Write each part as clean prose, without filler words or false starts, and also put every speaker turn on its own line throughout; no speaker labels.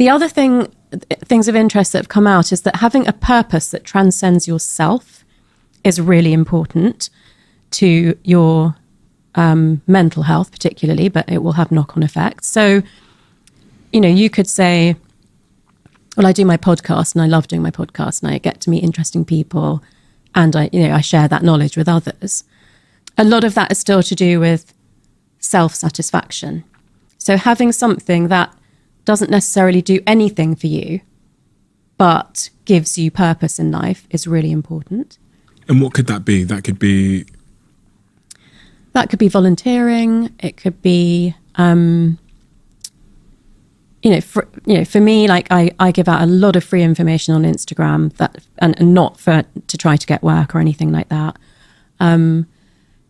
The other things of interest that have come out is that having a purpose that transcends yourself is really important to your mental health particularly, but it will have knock-on effects. So, you could say, well, I do my podcast and I love doing my podcast and I get to meet interesting people and I share that knowledge with others. A lot of that is still to do with self-satisfaction. So having something that doesn't necessarily do anything for you, but gives you purpose in life is really important.
And what could that be? That could be
volunteering. It could be, for me, like I give out a lot of free information on Instagram and not to try to get work or anything like that.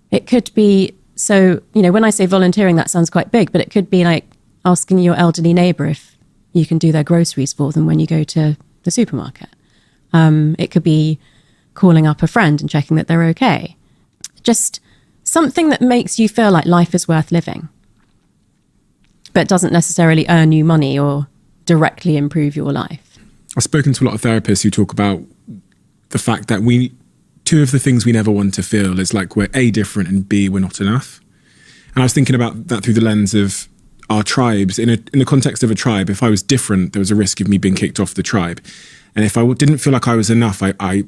It could be, so, when I say volunteering, that sounds quite big, but it could be like asking your elderly neighbour if you can do their groceries for them when you go to the supermarket. It could be calling up a friend and checking that they're okay. Just something that makes you feel like life is worth living, but doesn't necessarily earn you money or directly improve your life.
I've spoken to a lot of therapists who talk about the fact that two of the things we never want to feel is like we're A, different, and B, we're not enough. And I was thinking about that through the lens of our tribes. In the context of a tribe, if I was different, there was a risk of me being kicked off the tribe. And if I didn't feel like I was enough, I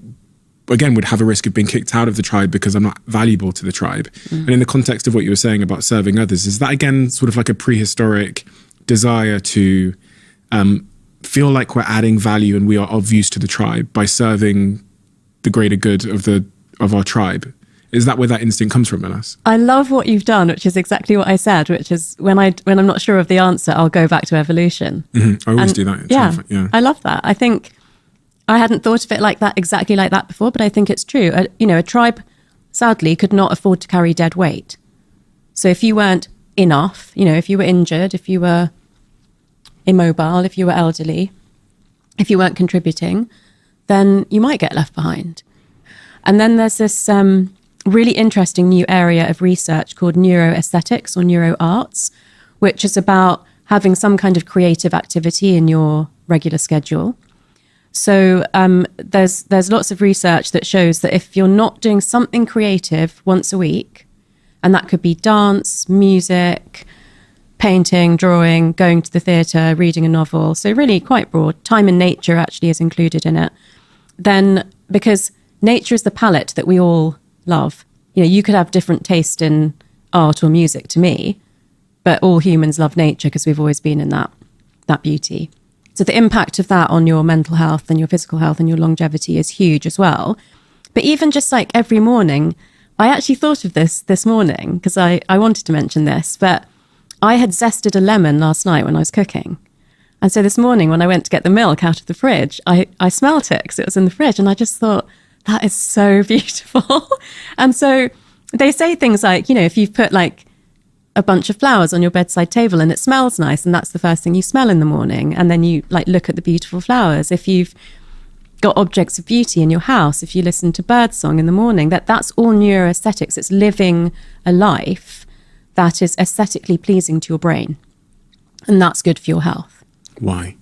again would have a risk of being kicked out of the tribe because I'm not valuable to the tribe. And in the context of what you were saying about serving others, is that again sort of like a prehistoric desire to feel like we're adding value and we are of use to the tribe by serving the greater good of our tribe? Is that where that instinct comes from in us?
I love what you've done, which is exactly what I said, which is when I'm not sure of the answer, I'll go back to evolution.
Mm-hmm. I always do that.
Yeah, I love that. I think I hadn't thought of it like that, exactly like that before, but I think it's true. A tribe, sadly, could not afford to carry dead weight. So if you weren't enough, if you were injured, if you were immobile, if you were elderly, if you weren't contributing, then you might get left behind. And then there's this really interesting new area of research called neuroaesthetics or neuroarts, which is about having some kind of creative activity in your regular schedule. So there's lots of research that shows that if you're not doing something creative once a week, and that could be dance, music, painting, drawing, going to the theatre, reading a novel, so really quite broad, time in nature actually is included in it, then because nature is the palette that we all love. You could have different taste in art or music to me, but all humans love nature because we've always been in that beauty. So the impact of that on your mental health and your physical health and your longevity is huge as well. But even just like every morning, I actually thought of this morning because I wanted to mention this, but I had zested a lemon last night when I was cooking. And so this morning when I went to get the milk out of the fridge, I smelt it because it was in the fridge and I just thought, that is so beautiful. And so they say things like, if you've put like a bunch of flowers on your bedside table and it smells nice and that's the first thing you smell in the morning, and then you like look at the beautiful flowers. If you've got objects of beauty in your house, if you listen to birdsong in the morning, that's all neuroaesthetics. It's living a life that is aesthetically pleasing to your brain. And that's good for your health.
Why?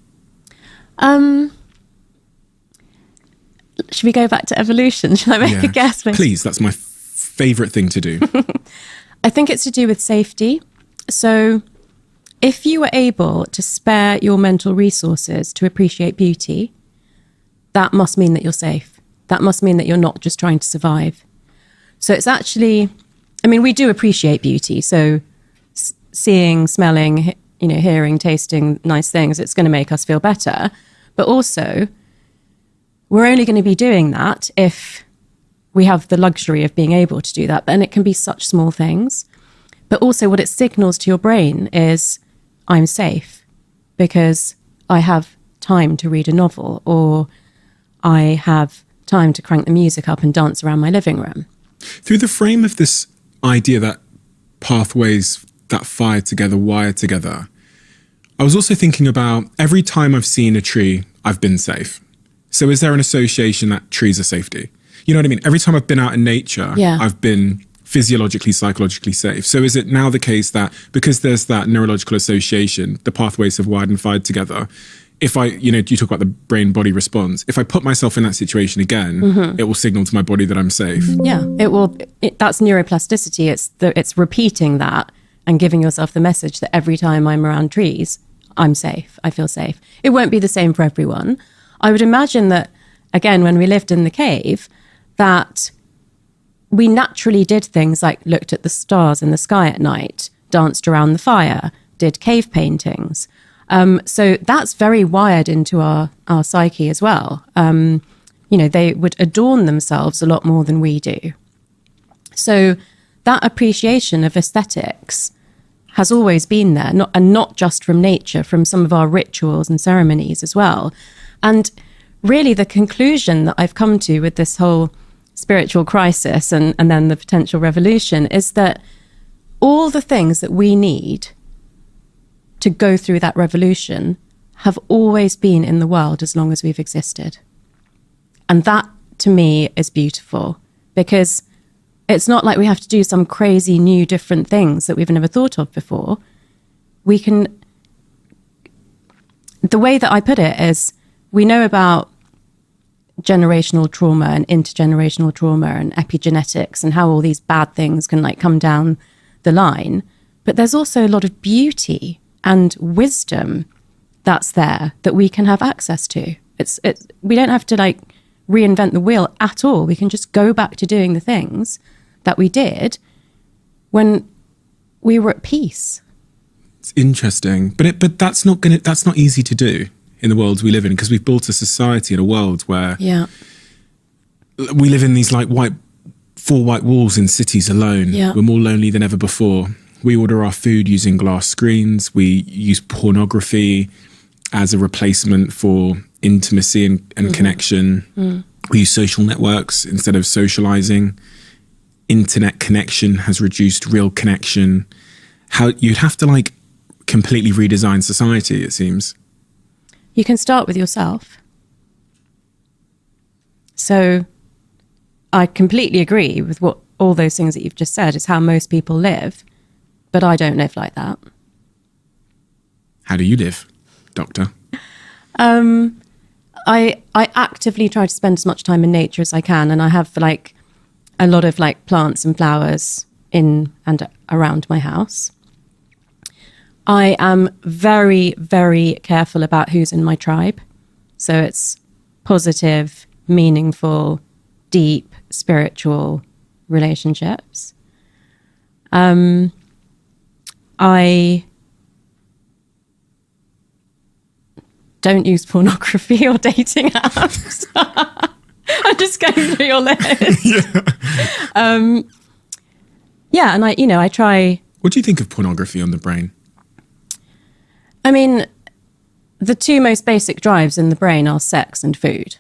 Should we go back to evolution? Shall I make a guess?
Please, that's my favourite thing to do.
I think it's to do with safety. So if you were able to spare your mental resources to appreciate beauty, that must mean that you're safe. That must mean that you're not just trying to survive. So it's actually, we do appreciate beauty. So seeing, smelling, hearing, tasting nice things, it's going to make us feel better. But also, we're only going to be doing that if we have the luxury of being able to do that. And it can be such small things. But also what it signals to your brain is, I'm safe because I have time to read a novel, or I have time to crank the music up and dance around my living room.
Through the frame of this idea that pathways that fire together, wire together, I was also thinking about every time I've seen a tree, I've been safe. So is there an association that trees are safety? You know what I mean? Every time I've been out in nature, I've been physiologically, psychologically safe. So is it now the case that because there's that neurological association, the pathways have wired and fired together, if I, you talk about the brain body response. If I put myself in that situation again, it will signal to my body that I'm safe.
Yeah, it will. That's neuroplasticity. It's repeating that and giving yourself the message that every time I'm around trees, I'm safe. I feel safe. It won't be the same for everyone. I would imagine that, again, when we lived in the cave, that we naturally did things like looked at the stars in the sky at night, danced around the fire, did cave paintings. So that's very wired into our psyche as well. They would adorn themselves a lot more than we do. So that appreciation of aesthetics has always been there, not just from nature, from some of our rituals and ceremonies as well. And really the conclusion that I've come to with this whole spiritual crisis and then the potential revolution is that all the things that we need to go through that revolution have always been in the world as long as we've existed. And that, to me, is beautiful, because it's not like we have to do some crazy new different things that we've never thought of before. The way that I put it is, we know about generational trauma and intergenerational trauma and epigenetics and how all these bad things can come down the line. But there's also a lot of beauty and wisdom that's there that we can have access to. We don't have to reinvent the wheel at all. We can just go back to doing the things that we did when we were at peace.
It's interesting, but that's not easy to do in the world we live in, because we've built a society and a world where we live in these four white walls in cities alone. Yeah. We're more lonely than ever before. We order our food using glass screens. We use pornography as a replacement for intimacy and connection. We use social networks instead of socializing. Internet connection has reduced real connection. How you'd have to completely redesign society, it seems.
You can start with yourself. So I completely agree with what all those things that you've just said is how most people live, but I don't live like that.
How do you live, Doctor?
I actively try to spend as much time in nature as I can, and I have a lot of plants and flowers in and around my house. I am very, very careful about who's in my tribe. So it's positive, meaningful, deep, spiritual relationships. I don't use pornography or dating apps. I'm just going through your list. And I try.
What do you think of pornography on the brain?
I mean, the two most basic drives in the brain are sex and food.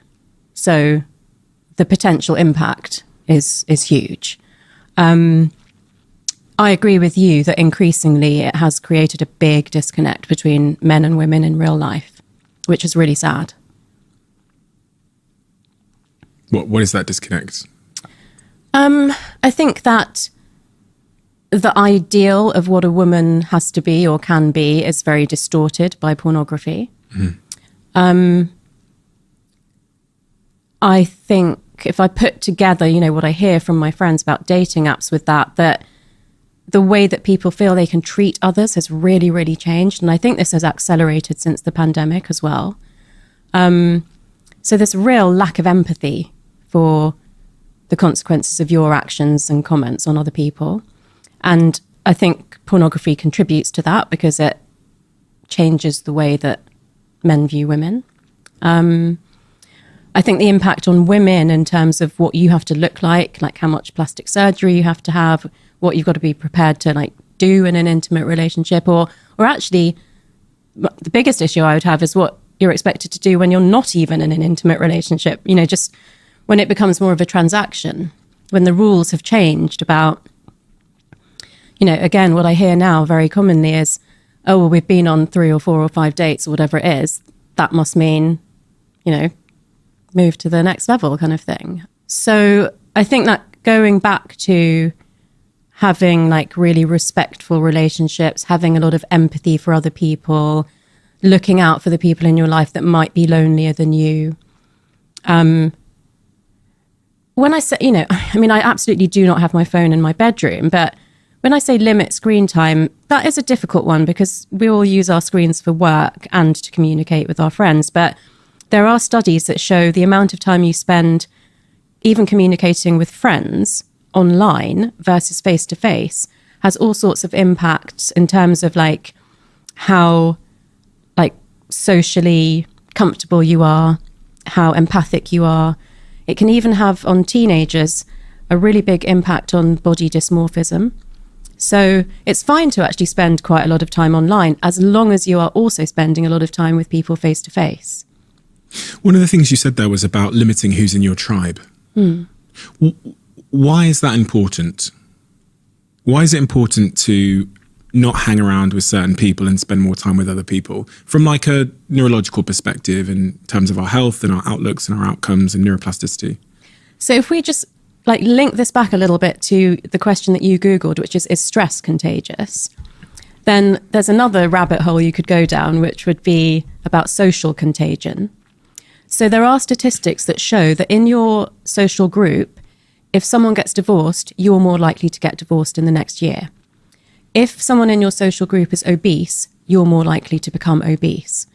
So the potential impact is huge. I agree with you that increasingly it has created a big disconnect between men and women in real life, which is really sad.
What is that disconnect?
I think that the ideal of what a woman has to be or can be is very distorted by pornography. I think if I put together, what I hear from my friends about dating apps with that the way that people feel they can treat others has really, really changed. And I think this has accelerated since the pandemic as well. So there's real lack of empathy for the consequences of your actions and comments on other people. And I think pornography contributes to that because it changes the way that men view women. I think the impact on women in terms of what you have to look like how much plastic surgery you have to have, what you've got to be prepared to do in an intimate relationship, or actually the biggest issue I would have is what you're expected to do when you're not even in an intimate relationship, just when it becomes more of a transaction, when the rules have changed about, again, what I hear now very commonly is, oh, well, we've been on 3 or 4 or 5 dates or whatever it is. That must mean, move to the next level kind of thing. So I think that going back to having really respectful relationships, having a lot of empathy for other people, looking out for the people in your life that might be lonelier than you. When I say, I mean, I absolutely do not have my phone in my bedroom, but when I say limit screen time, that is a difficult one because we all use our screens for work and to communicate with our friends. But there are studies that show the amount of time you spend even communicating with friends online versus face to face has all sorts of impacts in terms of like how like socially comfortable you are, how empathic you are. It can even have on teenagers a really big impact on body dysmorphism. So it's fine to actually spend quite a lot of time online as long as you are also spending a lot of time with people face to face.
One of the things you said there was about limiting who's in your tribe. Why is that important? Why is it important to not hang around with certain people and spend more time with other people from like a neurological perspective in terms of our health and our outlooks and our outcomes and neuroplasticity?
So if we just like link this back a little bit to the question that you Googled, which is stress contagious? Then there's another rabbit hole you could go down, which would be about social contagion. So there are statistics that show that in your social group, if someone gets divorced, you're more likely to get divorced in the next year. If someone in your social group is obese, you're more likely to become obese.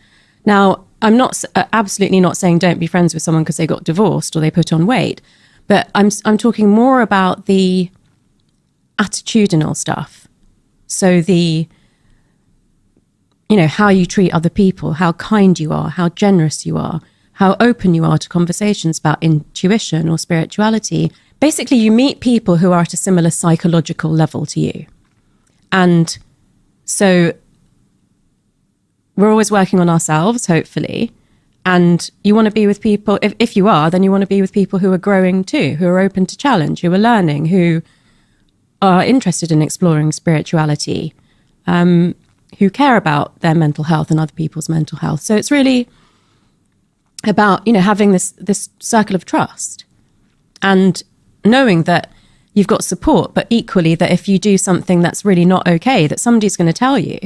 Now, I'm not absolutely not saying don't be friends with someone because they got divorced or they put on weight, but I'm talking more about the attitudinal stuff. So the, how you treat other people, how kind you are, how generous you are, how open you are to conversations about intuition or spirituality. Basically, you meet people who are at a similar psychological level to you. And so we're always working on ourselves, hopefully. And you want to be with people, if you are, then you want to be with people who are growing too, who are open to challenge, who are learning, who are interested in exploring spirituality, who care about their mental health and other people's mental health. So it's really about, having this circle of trust and knowing that you've got support, but equally that if you do something that's really not okay, that somebody's going to tell you.